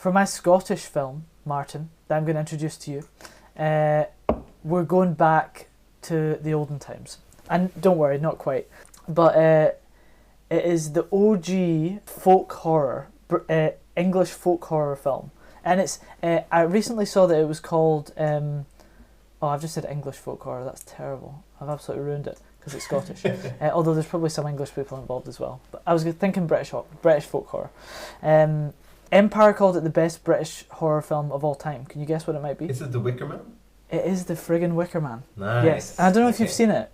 For my Scottish film, Mårten, that I'm going to introduce to you, we're going back to the olden times. And don't worry, not quite. But it is the OG folk horror, English folk horror film. And it's I recently saw that it was called... I've just said English folk horror. That's terrible. I've absolutely ruined it because it's Scottish. Although there's probably some English people involved as well. But I was thinking British folk horror. Empire called it the best British horror film of all time. Can you guess what it might be? Is it the Wicker Man? It is the friggin' Wicker Man. Nice. Yes. And I don't know if you've seen it.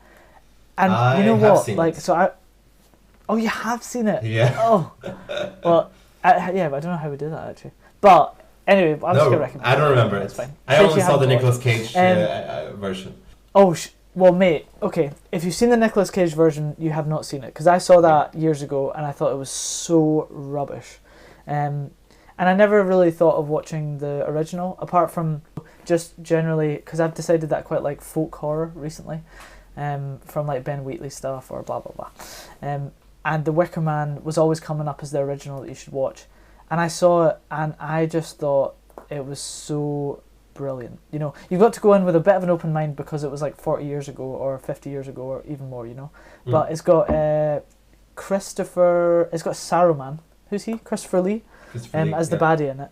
And I you know have what? seen Like, it. so I... Oh, you have seen it? Yeah. Oh. Well, but I don't know how we did that, actually. But, anyway, I'm just going to recommend it. I don't remember it. It's fine. I only saw the Nicolas Cage version. Oh, well, mate, okay. If you've seen the Nicolas Cage version, you have not seen it. Because I saw that years ago, and I thought it was so rubbish. And I never really thought of watching the original, apart from just generally... Because I've decided that I quite like folk horror recently. From like Ben Wheatley stuff or blah blah blah, and The Wicker Man was always coming up as the original that you should watch, and I saw it and I just thought it was so brilliant. You know, you've got to go in with a bit of an open mind because it was like 40 years ago or 50 years ago or even more. You know, but it's got it's got Saruman. Who's he? Christopher Lee, as the baddie in it,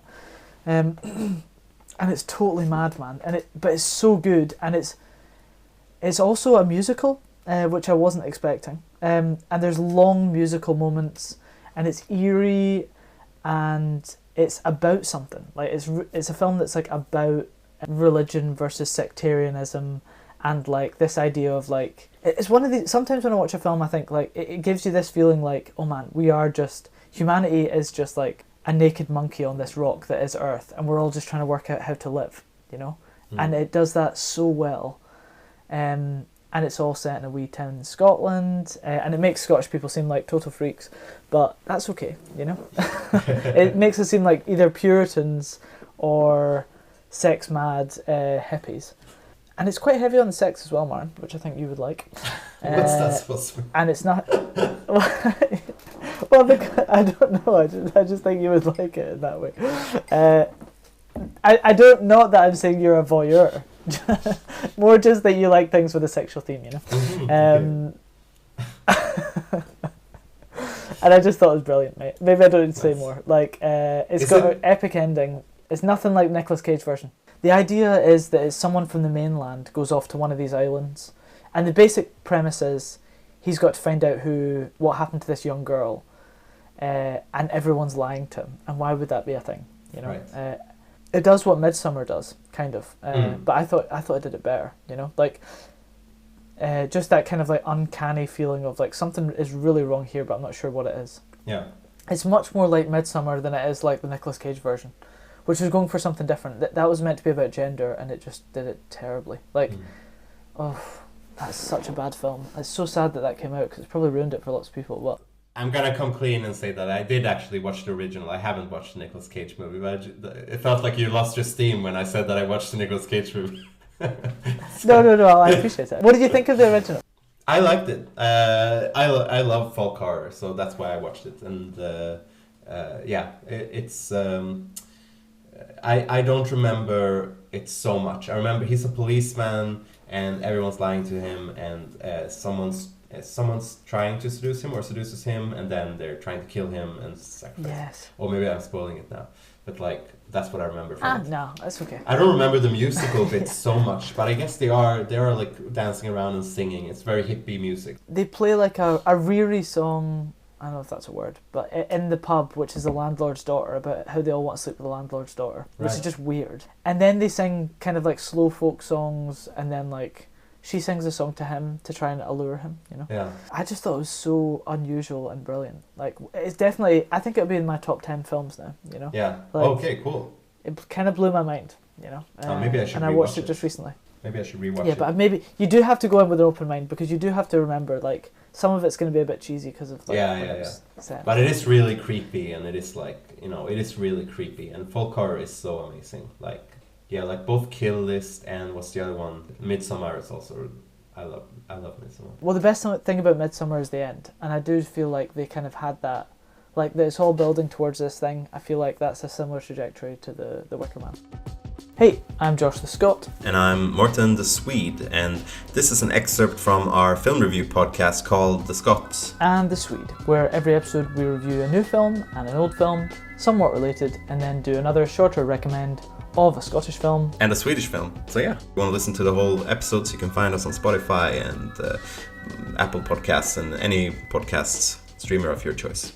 and it's totally mad, man. But it's so good, and it's also a musical, which I wasn't expecting. And there's long musical moments, and it's eerie, and it's about something. Like it's a film that's like about religion versus sectarianism, and like this idea of like it's one of these. Sometimes when I watch a film, I think like it gives you this feeling like, oh man, humanity is just like a naked monkey on this rock that is Earth, and we're all just trying to work out how to live, you know. And it does that so well. And it's all set in a wee town in Scotland, and it makes Scottish people seem like total freaks, but that's okay, you know. It makes us seem like either Puritans or sex mad hippies, and it's quite heavy on the sex as well, Mårten, which I think you would like. What's that supposed to mean? And it's not. Well, I don't know. I just think you would like it in that way. I don't know that I'm saying you're a voyeur. More just that you like things with a sexual theme, you know. And I just thought it was brilliant, mate. Maybe I don't need to say more. Like, it's got an epic ending. It's nothing like Nicolas Cage version. The idea is that it's someone from the mainland goes off to one of these islands, and the basic premise is he's got to find out what happened to this young girl, and everyone's lying to him. And why would that be a thing? You know. Right. It does what Midsummer does, kind of, but I thought it did it better. You know, like just that kind of like uncanny feeling of like something is really wrong here, but I'm not sure what it is. Yeah, it's much more like Midsummer than it is like the Nicolas Cage version, which was going for something different. That was meant to be about gender, and it just did it terribly. Like, oh, that's such a bad film. It's so sad that came out because it's probably ruined it for lots of people. But I'm gonna come clean and say that I did actually watch the original. I haven't watched the Nicolas Cage movie, but it felt like you lost your steam when I said that I watched the Nicolas Cage movie. No, I appreciate it. What did you think of the original? I liked it. I love folk horror, so that's why I watched it. And it's I don't remember it so much. I remember he's a policeman and everyone's lying to him, and someone's trying to seduce him or seduces him, and then they're trying to kill him and sacrifice. Yes. Or maybe I'm spoiling it now, but like that's what I remember from it. No, that's okay. I don't remember the musical bits so much, but I guess they are like dancing around and singing. It's very hippie music. They play like a Riri song. I don't know if that's a word, but in the pub, which is the landlord's daughter, about how they all want to sleep with the landlord's daughter, which is just weird. And then they sing kind of like slow folk songs, and then like she sings a song to him to try and allure him, you know? Yeah. I just thought it was so unusual and brilliant. Like, it's definitely, I think it would be in my top 10 films now, you know? Yeah. Like, okay, cool. It kind of blew my mind, you know? Maybe I should And I watched it just recently. Maybe I should rewatch it. Yeah, but maybe, you do have to go in with an open mind, because you do have to remember, like, some of it's going to be a bit cheesy because of, like, set. But it is really creepy, and it is like, you know, it is really creepy, and folk horror is so amazing. Like, yeah, like both Kill List and what's the other one? Midsommar is also... I love Midsommar. Well, the best thing about Midsommar is the end, and I do feel like they kind of had that like that it's all building towards this thing. I feel like that's a similar trajectory to the Wicker Man. Hey, I'm Josh the Scot. And I'm Mårten the Swede, and this is an excerpt from our film review podcast called The Scot. And the Swede, where every episode we review a new film and an old film, somewhat related, and then do another shorter recommend of a Scottish film. And a Swedish film. So yeah, if you want to listen to the whole episodes, you can find us on Spotify and Apple Podcasts and any podcasts streamer of your choice.